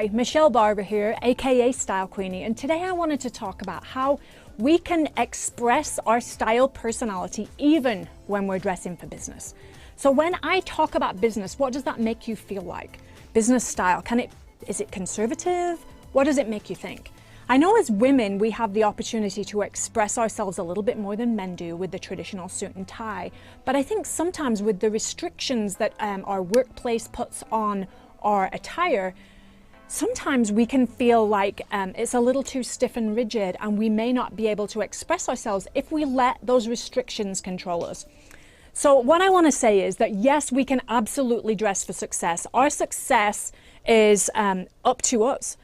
Hi, Michelle Barber here, aka Style Queenie, and today I wanted to talk about how we can express our style personality even when we're dressing for business. So when I talk about business, what does that make you feel like? Business style, is it conservative? What does it make you think? I know as women, we have the opportunity to express ourselves a little bit more than men do with the traditional suit and tie. But I think sometimes with the restrictions that our workplace puts on our attire, sometimes we can feel like it's a little too stiff and rigid, and we may not be able to express ourselves if we let those restrictions control us. So what I want to say is that yes, we can absolutely dress for success. Our success is up to us.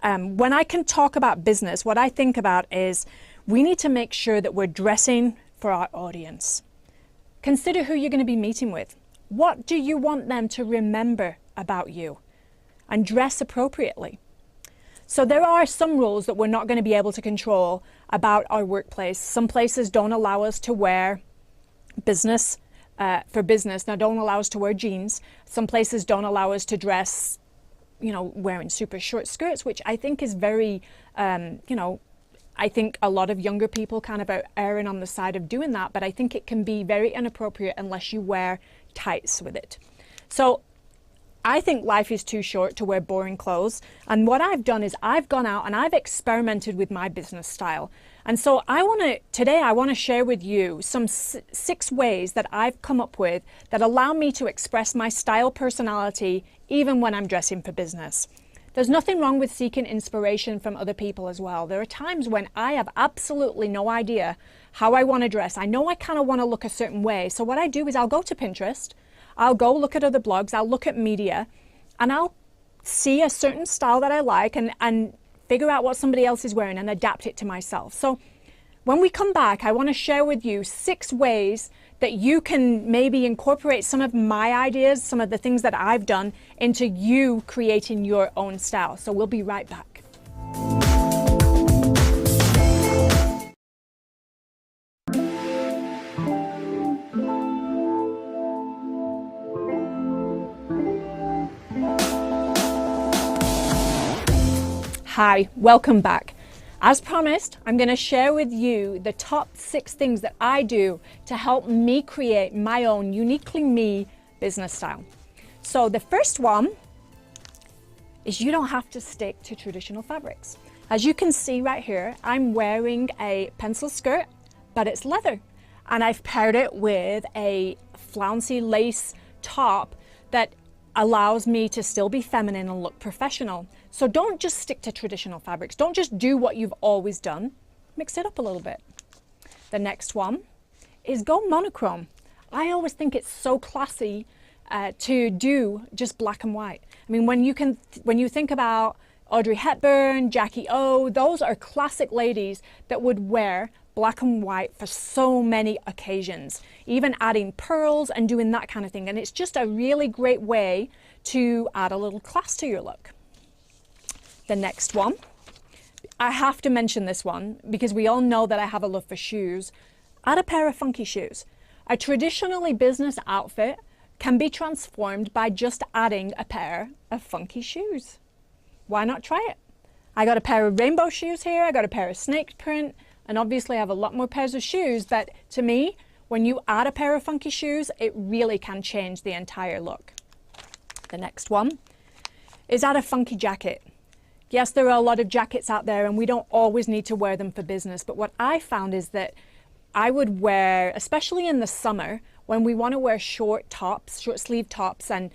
When I can talk about business, what I think about is we need to make sure that we're dressing for our audience. Consider who you're going to be meeting with. What do you want them to remember about you? And dress appropriately. So there are some rules that we're not going to be able to control about our workplace. Some places don't allow us to wear business for business. Now, don't allow us to wear jeans. Some places don't allow us to dress, wearing super short skirts, which I think is very, I think a lot of younger people kind of are erring on the side of doing that, but I think it can be very inappropriate unless you wear tights with it. So I think life is too short to wear boring clothes. And what I've done is I've gone out and I've experimented with my business style. And so today I want to share with you some 6 ways that I've come up with that allow me to express my style personality even when I'm dressing for business. There's nothing wrong with seeking inspiration from other people as well. There are times when I have absolutely no idea how I want to dress. I know I kind of want to look a certain way. So what I do is I'll go to Pinterest. I'll go look at other blogs, I'll look at media, and I'll see a certain style that I like and figure out what somebody else is wearing and adapt it to myself. So when we come back, I want to share with you 6 ways that you can maybe incorporate some of my ideas, some of the things that I've done into you creating your own style. So we'll be right back. Hi, welcome back. As promised, I'm going to share with you the top 6 things that I do to help me create my own uniquely me business style. So the first one is you don't have to stick to traditional fabrics. As you can see right here, I'm wearing a pencil skirt, but it's leather. And I've paired it with a flouncy lace top that allows me to still be feminine and look professional. So don't just stick to traditional fabrics. Don't just do what you've always done. Mix it up a little bit. The next one is go monochrome. I always think it's so classy to do just black and white. I mean, when you think about Audrey Hepburn, Jackie O, those are classic ladies that would wear black and white for so many occasions, even adding pearls and doing that kind of thing. And it's just a really great way to add a little class to your look. The next one, I have to mention this one because we all know that I have a love for shoes. Add a pair of funky shoes. A traditionally business outfit can be transformed by just adding a pair of funky shoes. Why not try it? I got a pair of rainbow shoes here. I got a pair of snake print. And obviously I have a lot more pairs of shoes, but to me, when you add a pair of funky shoes, it really can change the entire look. The next one is add a funky jacket. Yes, there are a lot of jackets out there and we don't always need to wear them for business, but what I found is that I would wear, especially in the summer, when we want to wear short tops, short sleeve tops, and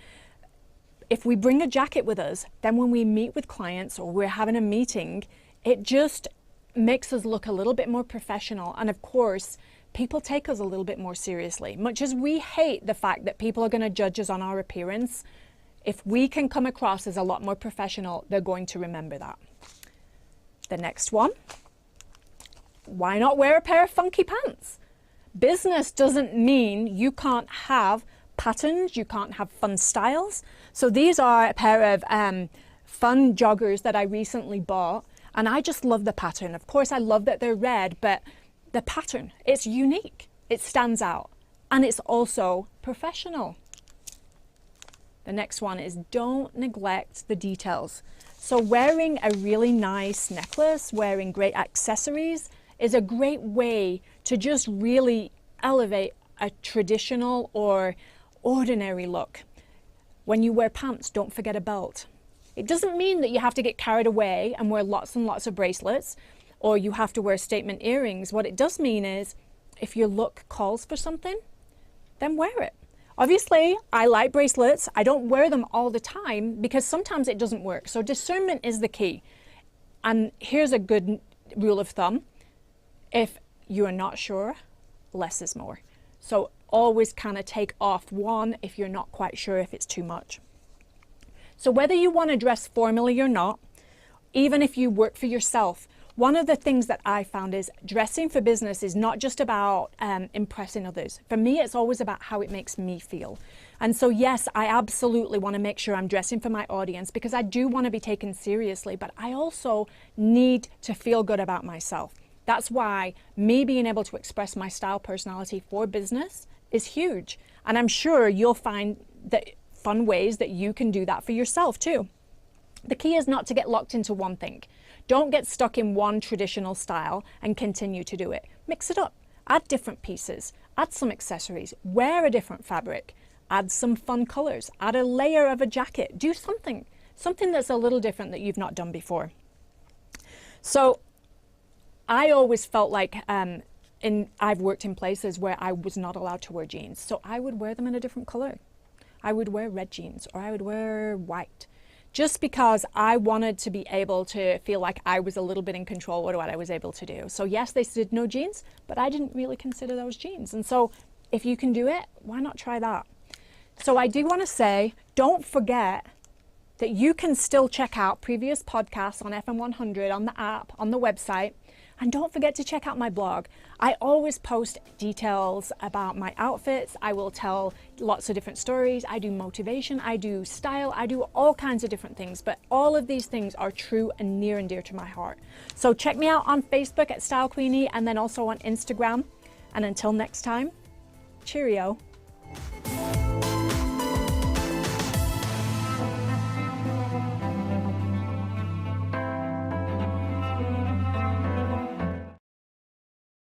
if we bring a jacket with us, then when we meet with clients or we're having a meeting, it just makes us look a little bit more professional. And of course, people take us a little bit more seriously. Much as we hate the fact that people are going to judge us on our appearance, if we can come across as a lot more professional, they're going to remember that. The next one, why not wear a pair of funky pants? Business doesn't mean you can't have patterns, you can't have fun styles. So these are a pair of fun joggers that I recently bought. And I just love the pattern. Of course, I love that they're red, but the pattern, it's unique. It stands out. And it's also professional. The next one is don't neglect the details. So wearing a really nice necklace, wearing great accessories is a great way to just really elevate a traditional or ordinary look. When you wear pants, don't forget a belt. It doesn't mean that you have to get carried away and wear lots and lots of bracelets, or you have to wear statement earrings. What it does mean is, if your look calls for something, then wear it. Obviously, I like bracelets. I don't wear them all the time because sometimes it doesn't work. So discernment is the key. And here's a good rule of thumb. If you are not sure, less is more. So always kind of take off one if you're not quite sure if it's too much. So whether you want to dress formally or not, even if you work for yourself, one of the things that I found is dressing for business is not just about impressing others. For me, it's always about how it makes me feel. And so yes, I absolutely want to make sure I'm dressing for my audience because I do want to be taken seriously, but I also need to feel good about myself. That's why me being able to express my style personality for business is huge. And I'm sure you'll find that fun ways that you can do that for yourself too. The key is not to get locked into one thing. Don't get stuck in one traditional style and continue to do it. Mix it up, add different pieces, add some accessories, wear a different fabric, add some fun colors, add a layer of a jacket, do something that's a little different that you've not done before. So I always felt like I've worked in places where I was not allowed to wear jeans. So I would wear them in a different color. I would wear red jeans or I would wear white. Just because I wanted to be able to feel like I was a little bit in control of what I was able to do. So yes, they said no jeans, but I didn't really consider those jeans. And so if you can do it, why not try that? So I do want to say, don't forget that you can still check out previous podcasts on FM100 on the app, on the website. And don't forget to check out my blog. I always post details about my outfits. I will tell lots of different stories. I do motivation, I do style, I do all kinds of different things. But all of these things are true and near and dear to my heart. So check me out on Facebook at Style Queenie and then also on Instagram. And until next time, cheerio.